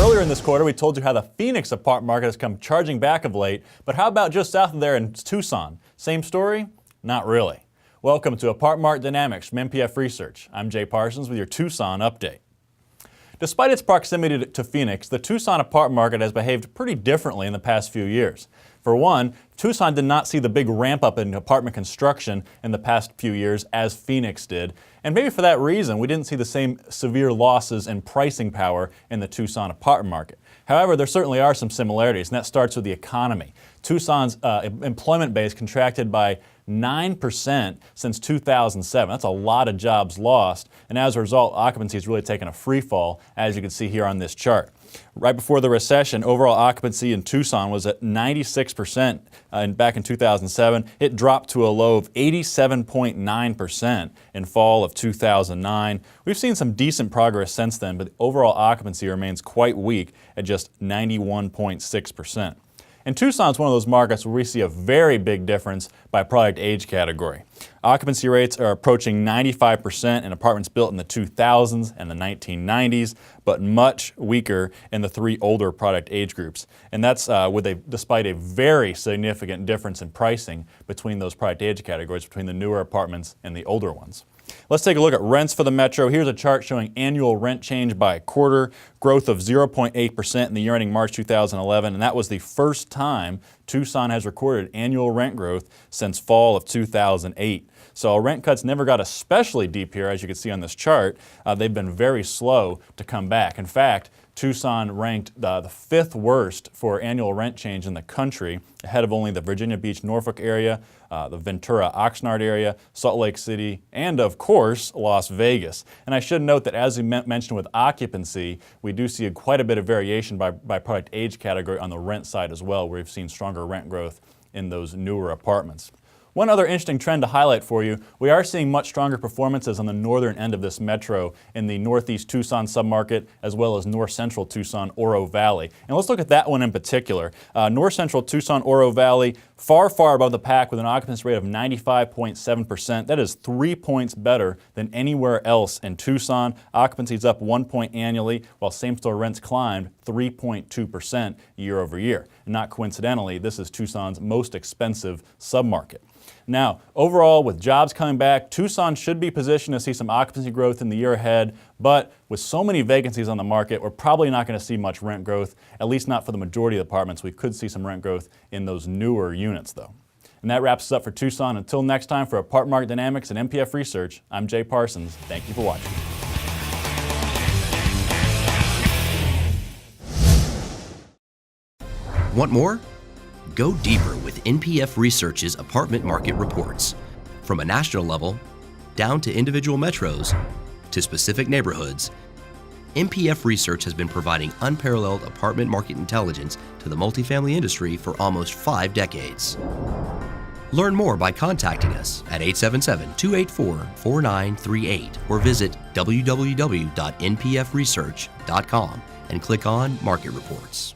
Earlier in this quarter, we told you how the Phoenix apartment market has come charging back of late, but how about just south of there in Tucson? Same story? Not really. Welcome to Apartment Market Dynamics from MPF Research. I'm Jay Parsons with your Tucson update. Despite its proximity to Phoenix, the Tucson apartment market has behaved pretty differently in the past few years. For one, Tucson did not see the big ramp up in apartment construction in the past few years as Phoenix did. And maybe for that reason, we didn't see the same severe losses in pricing power in the Tucson apartment market. However, there certainly are some similarities, and that starts with the economy. Tucson's employment base contracted by 9% since 2007. That's a lot of jobs lost, and as a result, occupancy has really taken a free fall, as you can see here on this chart. Right before the recession, overall occupancy in Tucson was at 96% back in 2007. It dropped to a low of 87.9% in fall of 2009. We've seen some decent progress since then, but the overall occupancy remains quite weak at just 91.6%. And Tucson is one of those markets where we see a very big difference by product age category. Occupancy rates are approaching 95% in apartments built in the 2000s and the 1990s, but much weaker in the three older product age groups. And that's despite a very significant difference in pricing between those product age categories, between the newer apartments and the older ones. Let's take a look at rents for the metro. Here's a chart showing annual rent change by quarter, growth of 0.8% in the year ending March 2011, and that was the first time Tucson has recorded annual rent growth since fall of 2008. So rent cuts never got especially deep here, as you can see on this chart. They've been very slow to come back. In fact, Tucson ranked the fifth worst for annual rent change in the country, ahead of only the Virginia Beach, Norfolk area, the Ventura, Oxnard area, Salt Lake City, and of course, Las Vegas. And I should note that as we mentioned with occupancy, we do see quite a bit of variation by product age category on the rent side as well, where we've seen stronger rent growth in those newer apartments. One other interesting trend to highlight for you, we are seeing much stronger performances on the northern end of this metro in the northeast Tucson submarket as well as north central Tucson, Oro Valley. And let's look at that one in particular. North central Tucson, Oro Valley, far above the pack with an occupancy rate of 95.7%. That is 3 points better than anywhere else in Tucson. Occupancy is up 1 point annually, while same-store rents climbed 3.2% year over year. And not coincidentally, this is Tucson's most expensive submarket. Now, overall, with jobs coming back, Tucson should be positioned to see some occupancy growth in the year ahead, but with so many vacancies on the market, we're probably not going to see much rent growth, at least not for the majority of the apartments. We could see some rent growth in those newer units, though. And that wraps us up for Tucson. Until next time, for Apartment Market Dynamics and MPF Research, I'm Jay Parsons. Thank you for watching. Want more? Go deeper with NPF Research's apartment market reports. From a national level, down to individual metros, to specific neighborhoods, NPF Research has been providing unparalleled apartment market intelligence to the multifamily industry for almost 5 decades. Learn more by contacting us at 877-284-4938 or visit www.npfresearch.com and click on Market Reports.